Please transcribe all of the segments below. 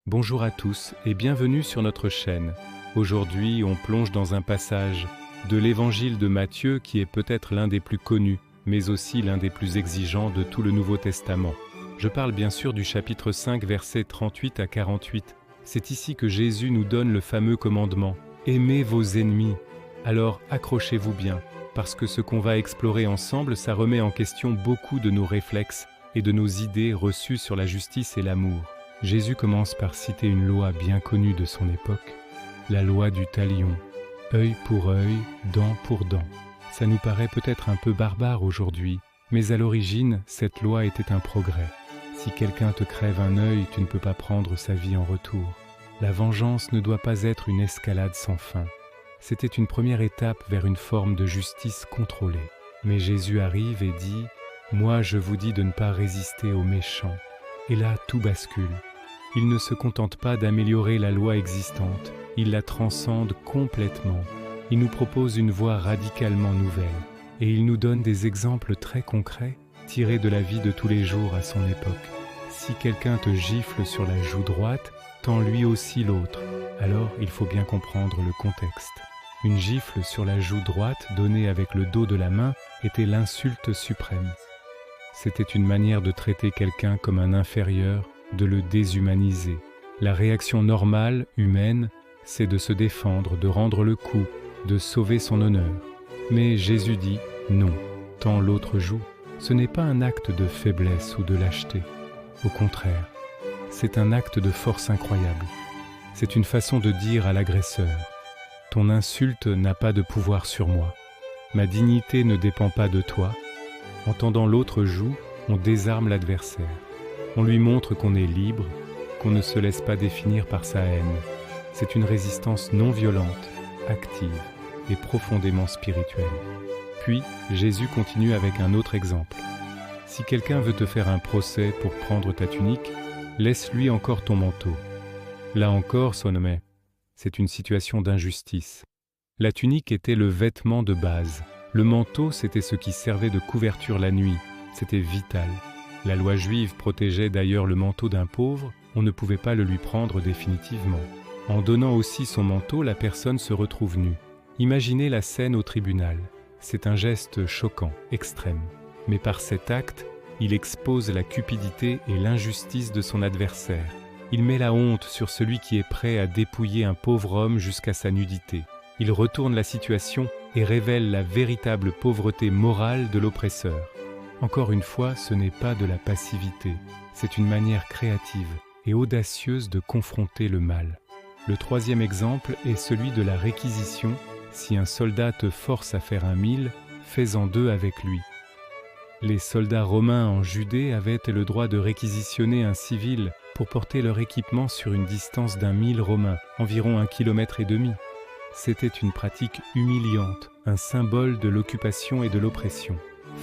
Bonjour à tous et bienvenue sur notre chaîne. Aujourd'hui, on plonge dans un passage de l'évangile de Matthieu qui est peut-être l'un des plus connus, mais aussi l'un des plus exigeants de tout le Nouveau Testament. Je parle bien sûr du chapitre 5, versets 38 à 48. C'est ici que Jésus nous donne le fameux commandement « Aimez vos ennemis ». Alors accrochez-vous bien, parce que ce qu'on va explorer ensemble, ça remet en question beaucoup de nos réflexes et de nos idées reçues sur la justice et l'amour. Jésus commence par citer une loi bien connue de son époque, la loi du talion, œil pour œil, dent pour dent. Ça nous paraît peut-être un peu barbare aujourd'hui, mais à l'origine, cette loi était un progrès. Si quelqu'un te crève un œil, tu ne peux pas prendre sa vie en retour. La vengeance ne doit pas être une escalade sans fin. C'était une première étape vers une forme de justice contrôlée. Mais Jésus arrive et dit « Moi je vous dis de ne pas résister aux méchants ». Et là, tout bascule. Il ne se contente pas d'améliorer la loi existante, il la transcende complètement. Il nous propose une voie radicalement nouvelle. Et il nous donne des exemples très concrets, tirés de la vie de tous les jours à son époque. Si quelqu'un te gifle sur la joue droite, tends lui aussi l'autre. Alors, il faut bien comprendre le contexte. Une gifle sur la joue droite, donnée avec le dos de la main, était l'insulte suprême. C'était une manière de traiter quelqu'un comme un inférieur, de le déshumaniser. La réaction normale, humaine, c'est de se défendre, de rendre le coup, de sauver son honneur. Mais Jésus dit non, tends l'autre joue. Ce n'est pas un acte de faiblesse ou de lâcheté. Au contraire, c'est un acte de force incroyable. C'est une façon de dire à l'agresseur « Ton insulte n'a pas de pouvoir sur moi. Ma dignité ne dépend pas de toi. » En tendant l'autre joue, on désarme l'adversaire. On lui montre qu'on est libre, qu'on ne se laisse pas définir par sa haine. C'est une résistance non violente, active et profondément spirituelle. Puis, Jésus continue avec un autre exemple. Si quelqu'un veut te faire un procès pour prendre ta tunique, laisse-lui encore ton manteau. Là encore, Sonomé, c'est une situation d'injustice. La tunique était le vêtement de base. Le manteau, c'était ce qui servait de couverture la nuit. C'était vital. La loi juive protégeait d'ailleurs le manteau d'un pauvre, on ne pouvait pas le lui prendre définitivement. En donnant aussi son manteau, la personne se retrouve nue. Imaginez la scène au tribunal. C'est un geste choquant, extrême. Mais par cet acte, il expose la cupidité et l'injustice de son adversaire. Il met la honte sur celui qui est prêt à dépouiller un pauvre homme jusqu'à sa nudité. Il retourne la situation et révèle la véritable pauvreté morale de l'oppresseur. Encore une fois, ce n'est pas de la passivité, c'est une manière créative et audacieuse de confronter le mal. Le troisième exemple est celui de la réquisition. Si un soldat te force à faire un mille, fais-en deux avec lui. Les soldats romains en Judée avaient le droit de réquisitionner un civil pour porter leur équipement sur une distance d'un mille romain, environ 1,5 km. C'était une pratique humiliante, un symbole de l'occupation et de l'oppression.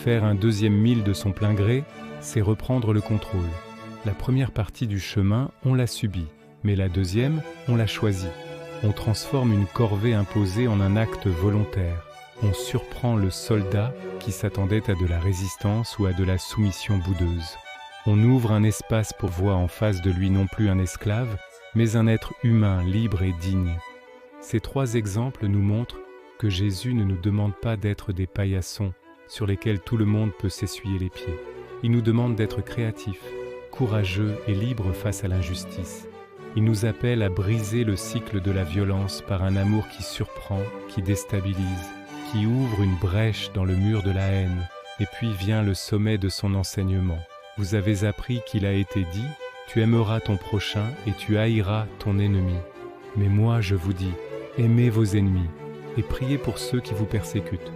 Faire un deuxième mille de son plein gré, c'est reprendre le contrôle. La première partie du chemin, on l'a subie, mais la deuxième, on l'a choisie. On transforme une corvée imposée en un acte volontaire. On surprend le soldat qui s'attendait à de la résistance ou à de la soumission boudeuse. On ouvre un espace pour voir en face de lui non plus un esclave, mais un être humain, libre et digne. Ces trois exemples nous montrent que Jésus ne nous demande pas d'être des paillassons sur lesquels tout le monde peut s'essuyer les pieds. Il nous demande d'être créatifs, courageux et libres face à l'injustice. Il nous appelle à briser le cycle de la violence par un amour qui surprend, qui déstabilise, qui ouvre une brèche dans le mur de la haine. Et puis vient le sommet de son enseignement. Vous avez appris qu'il a été dit « Tu aimeras ton prochain et tu haïras ton ennemi ». Mais moi je vous dis, aimez vos ennemis et priez pour ceux qui vous persécutent.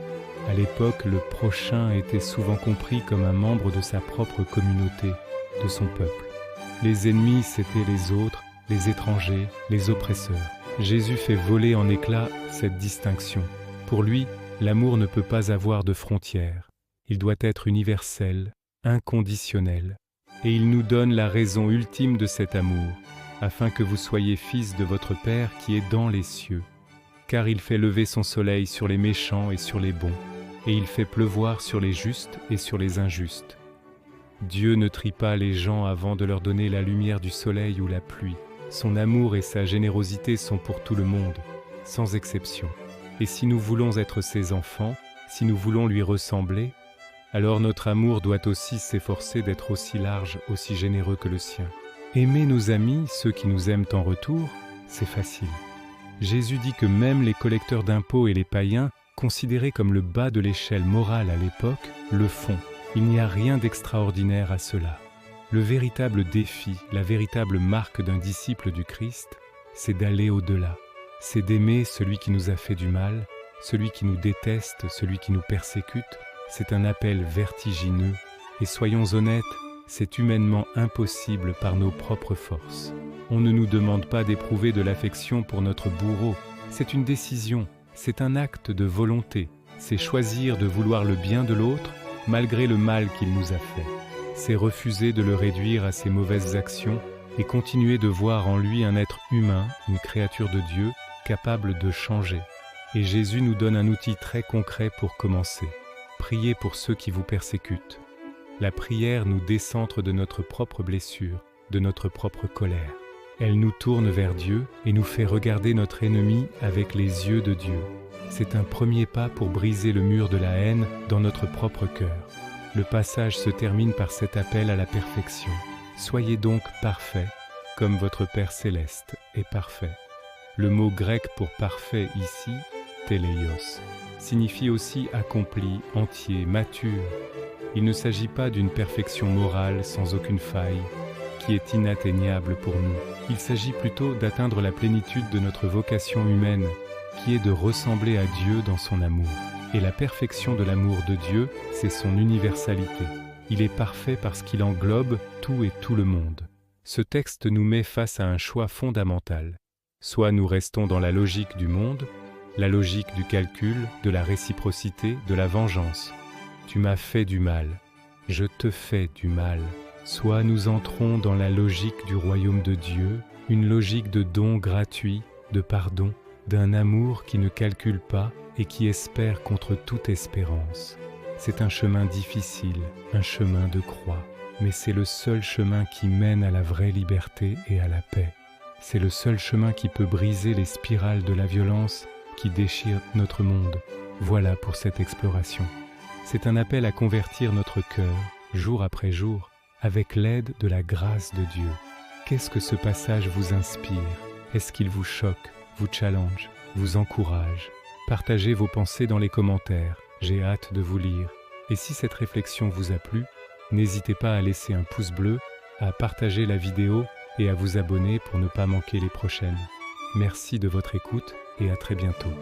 À l'époque, le prochain était souvent compris comme un membre de sa propre communauté, de son peuple. Les ennemis, c'étaient les autres, les étrangers, les oppresseurs. Jésus fait voler en éclats cette distinction. Pour lui, l'amour ne peut pas avoir de frontières. Il doit être universel, inconditionnel. Et il nous donne la raison ultime de cet amour, afin que vous soyez fils de votre Père qui est dans les cieux. Car il fait lever son soleil sur les méchants et sur les bons, et il fait pleuvoir sur les justes et sur les injustes. Dieu ne trie pas les gens avant de leur donner la lumière du soleil ou la pluie. Son amour et sa générosité sont pour tout le monde, sans exception. Et si nous voulons être ses enfants, si nous voulons lui ressembler, alors notre amour doit aussi s'efforcer d'être aussi large, aussi généreux que le sien. Aimer nos amis, ceux qui nous aiment en retour, c'est facile. Jésus dit que même les collecteurs d'impôts et les païens, considérés comme le bas de l'échelle morale à l'époque, le font. Il n'y a rien d'extraordinaire à cela. Le véritable défi, la véritable marque d'un disciple du Christ, c'est d'aller au-delà. C'est d'aimer celui qui nous a fait du mal, celui qui nous déteste, celui qui nous persécute. C'est un appel vertigineux, et soyons honnêtes, c'est humainement impossible par nos propres forces. On ne nous demande pas d'éprouver de l'affection pour notre bourreau, c'est une décision, c'est un acte de volonté, c'est choisir de vouloir le bien de l'autre malgré le mal qu'il nous a fait. C'est refuser de le réduire à ses mauvaises actions et continuer de voir en lui un être humain, une créature de Dieu, capable de changer. Et Jésus nous donne un outil très concret pour commencer. Priez pour ceux qui vous persécutent. La prière nous décentre de notre propre blessure, de notre propre colère. Elle nous tourne vers Dieu et nous fait regarder notre ennemi avec les yeux de Dieu. C'est un premier pas pour briser le mur de la haine dans notre propre cœur. Le passage se termine par cet appel à la perfection. Soyez donc parfaits, comme votre Père céleste est parfait. Le mot grec pour parfait ici, téléios, signifie aussi accompli, entier, mature. Il ne s'agit pas d'une perfection morale sans aucune faille, qui est inatteignable pour nous. Il s'agit plutôt d'atteindre la plénitude de notre vocation humaine, qui est de ressembler à Dieu dans son amour. Et la perfection de l'amour de Dieu, c'est son universalité. Il est parfait parce qu'il englobe tout et tout le monde. Ce texte nous met face à un choix fondamental. Soit nous restons dans la logique du monde, la logique du calcul, de la réciprocité, de la vengeance. Tu m'as fait du mal, je te fais du mal. Soit nous entrons dans la logique du royaume de Dieu, une logique de don gratuit, de pardon, d'un amour qui ne calcule pas et qui espère contre toute espérance. C'est un chemin difficile, un chemin de croix, mais c'est le seul chemin qui mène à la vraie liberté et à la paix. C'est le seul chemin qui peut briser les spirales de la violence qui déchirent notre monde. Voilà pour cette exploration. C'est un appel à convertir notre cœur, jour après jour, avec l'aide de la grâce de Dieu. Qu'est-ce que ce passage vous inspire? Est-ce qu'il vous choque, vous challenge, vous encourage? Partagez vos pensées dans les commentaires, j'ai hâte de vous lire. Et si cette réflexion vous a plu, n'hésitez pas à laisser un pouce bleu, à partager la vidéo et à vous abonner pour ne pas manquer les prochaines. Merci de votre écoute et à très bientôt.